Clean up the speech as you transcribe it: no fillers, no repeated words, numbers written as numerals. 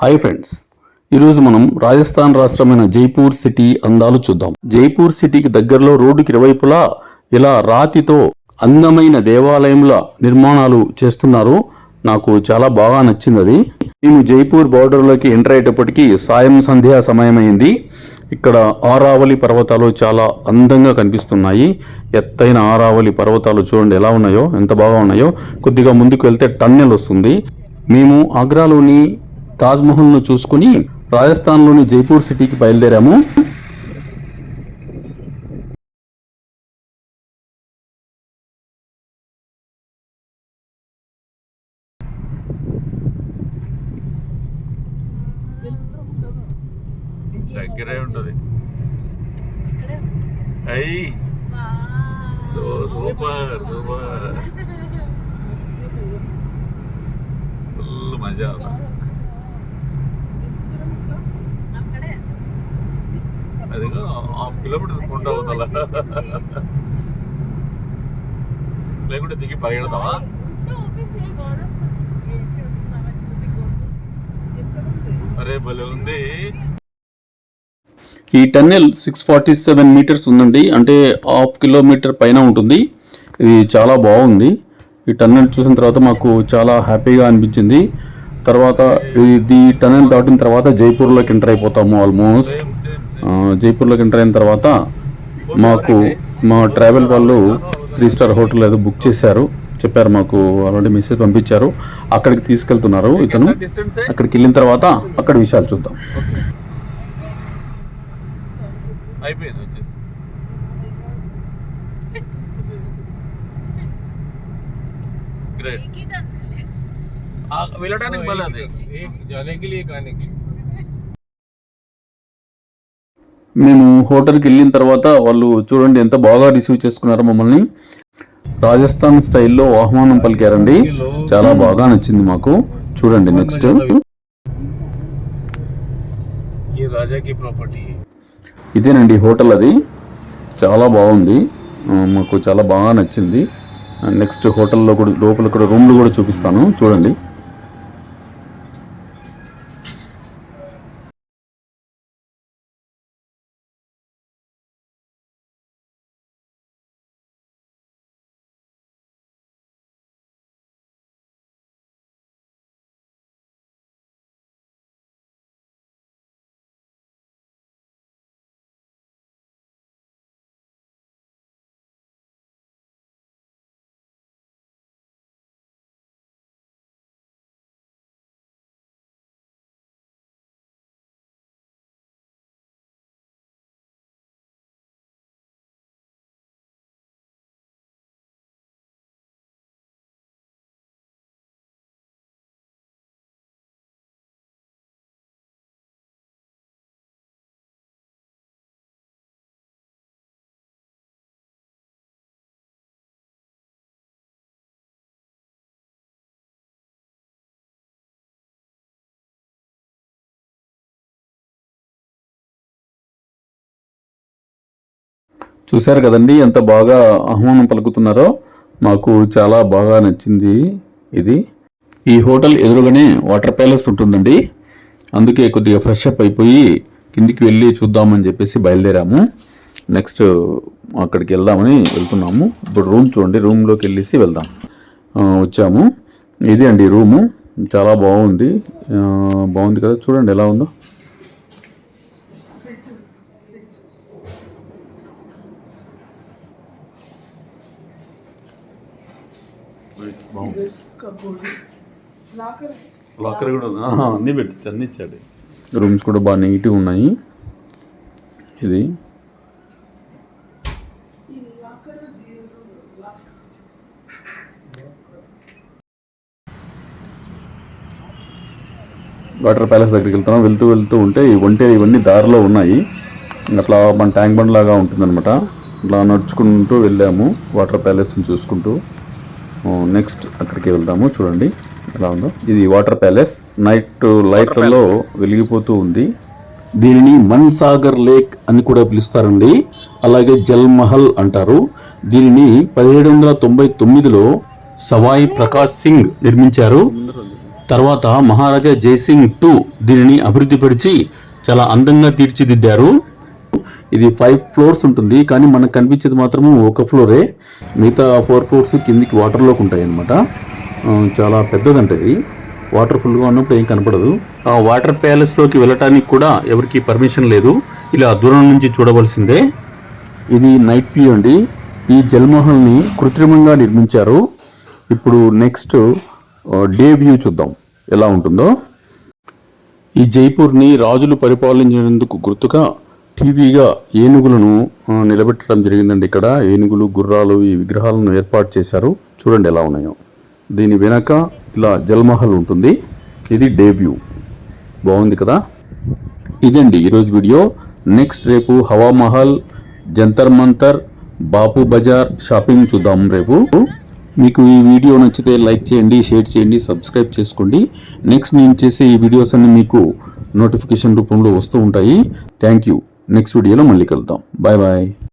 Hi friends, ఈరోజు మనం రాజస్థాన్ రాష్ట్రమైన జైపూర్ సిటీ అందాలు చూద్దాం. జైపూర్ సిటీకి దగ్గరలో రోడ్డుకి ఇరువైపులా ఇలా రాతితో అందమైన దేవాలయంల నిర్మాణాలు చేస్తున్నారు. నాకు చాలా బాగా నచ్చింది అది. మేము జైపూర్ బార్డర్లోకి ఎంటర్ అయ్యేటప్పటికి సాయం సంధ్యా సమయమైంది. ఇక్కడ ఆరావళి పర్వతాలు చాలా అందంగా కనిపిస్తున్నాయి. ఎత్తైన ఆరావళి పర్వతాలు చూడండి ఎలా ఉన్నాయో, ఎంత బాగా ఉన్నాయో. కొద్దిగా ముందుకు వెళ్తే టన్నెల్ వస్తుంది. మేము ఆగ్రాలోని తాజ్మహల్ను చూసుకుని రాజస్థాన్లోని జైపూర్ సిటీకి బయలుదేరాము. దగ్గరే ఉంటుంది. అయ్యి సూపర్ సూపర్, ఫుల్ మజా. అదిగా ½ కిలోమీటర్ కొండ అవుతా, లేకుంటే దిగి పరిగెడతావా? అరే భలే ఉంది. ఈ టన్నెల్ 647 మీటర్స్ ఉందండి, అంటే ½ కిలోమీటర్ పైన ఉంటుంది. ఇది చాలా బాగుంది. ఈ టన్నెల్ చూసిన తర్వాత మాకు చాలా హ్యాపీగా అనిపించింది. తర్వాత ఇది టన్నెల్ దాటిన తర్వాత జైపూర్లోకి ఎంటర్ అయిపోతాము. ఆల్మోస్ట్ జైపూర్లోకి ఎంటర్ అయిన తర్వాత మాకు మా ట్రావెల్ వాళ్ళు 3 స్టార్ హోటల్ ఏదో బుక్ చేశారు, చెప్పారు మాకు, ఆల్రెడీ మెసేజ్ పంపించారు. అక్కడికి తీసుకెళ్తున్నారు ఇతను. అక్కడికి వెళ్ళిన తర్వాత అక్కడ విషయాలు చూద్దాం. అయిపోయింది వచ్చేసి. వెళ్ళడానికి బాగాలేదు. మేము హోటల్కి వెళ్ళిన తర్వాత వాళ్ళు చూడండి ఎంత బాగా రిసీవ్ చేసుకున్నారో మమ్మల్ని. రాజస్థాన్ స్టైల్లో ఆహ్వానం పలికారండి. చాలా బాగా నచ్చింది మాకు. చూడండి నెక్స్ట్ ఇదేనండి హోటల్. అది చాలా బాగుంది, మాకు చాలా బాగా నచ్చింది. నెక్స్ట్ హోటల్లో కూడా లోపల కూడా రూమ్లు కూడా చూపిస్తాను చూడండి. చూశారు కదండి ఎంత బాగా ఆహ్వానం పలుకుతున్నారో. మాకు చాలా బాగా నచ్చింది ఇది. ఈ హోటల్ ఎదురుగానే వాటర్ ప్యాలెస్ ఉంటుందండి. అందుకే కొద్దిగా ఫ్రెష్ అప్ అయిపోయి కిందికి వెళ్ళి చూద్దామని చెప్పేసి బయలుదేరాము. నెక్స్ట్ అక్కడికి వెళ్తున్నాము. ఇప్పుడు రూమ్ చూడండి, రూమ్లోకి వెళ్ళేసి వెళ్దాం. వచ్చాము. ఇది అండి రూము. చాలా బాగుంది కదా, చూడండి ఎలా ఉందో. లాకర్ కూడా అన్నీ పెట్టచ్చు, అన్నీ ఇచ్చాడు. రూమ్స్ కూడా బాగా నీట్గా ఉన్నాయి. ఇది వాటర్ ప్యాలెస్ దగ్గరికి వెళ్తున్నాం. వెళ్తూ ఉంటే ఇవన్నీ దారిలో ఉన్నాయి. అట్లా మన ట్యాంక్ బండ్ లాగా ఉంటుందన్నమాట. అట్లా నడుచుకుంటూ వెళ్ళాము వాటర్ ప్యాలెస్ని చూసుకుంటూ. నెక్స్ట్ అక్కడికి వెళ్దాము. చూడండి ఎలా ఉందో. ఇది వాటర్ ప్యాలెస్. నైట్ లైట్లలో వెలిగిపోతూ ఉంది. దీనిని మన్సాగర్ లేక్ అని కూడా పిలుస్తారండి, అలాగే జల్ మహల్ అంటారు. దీనిని 1799లో సవాయి ప్రకాష్ సింగ్ నిర్మించారు. తర్వాత మహారాజా జైసింగ్ 2 దీనిని అభివృద్ధిపరిచి చాలా అందంగా తీర్చిదిద్దారు. ఇది 5 ఫ్లోర్స్ ఉంటుంది, కానీ మనకు కనిపించేది మాత్రము ఒక ఫ్లోరే. మిగతా 4 ఫ్లోర్స్ కిందికి వాటర్లోకి ఉంటాయి అన్నమాట. చాలా పెద్దదంట ఇది. వాటర్ ఫుల్గా ఉన్నప్పుడు ఏం కనపడదు. ఆ వాటర్ ప్యాలెస్లోకి వెళ్ళటానికి కూడా ఎవరికి పర్మిషన్ లేదు, ఇలా దూరం నుంచి చూడవలసిందే. ఇది నైట్ వ్యూ అండి. ఈ జల్మహల్ని కృత్రిమంగా నిర్మించారు. ఇప్పుడు నెక్స్ట్ డే వ్యూ చూద్దాం ఎలా ఉంటుందో. ఈ జైపూర్ని రాజులు పరిపాలించినందుకు గుర్తుగా టీవీగా ఏనుగులను నిలబెట్టడం జరిగిందండి. ఇక్కడ ఏనుగులు, గుర్రాలు ఈ విగ్రహాలను ఏర్పాటు చేశారు. చూడండి ఎలా ఉన్నాయో. దీని వెనక ఇలా జల్మహల్ ఉంటుంది. ఇది డే వ్యూ. బాగుంది కదా. ఇదండి ఈరోజు వీడియో. నెక్స్ట్ రేపు హవా మహల్, జంతర్ మంతర్, బాపు బజార్ షాపింగ్ చూద్దాం రేపు. మీకు ఈ వీడియో నచ్చితే లైక్ చేయండి, షేర్ చేయండి, సబ్స్క్రైబ్ చేసుకోండి. నెక్స్ట్ నేను చేసే ఈ వీడియోస్ అన్ని మీకు నోటిఫికేషన్ రూపంలో వస్తూ ఉంటాయి. Thank you. నెక్స్ట్ వీడియోలో మళ్ళీ కలుద్దాం. Bye bye.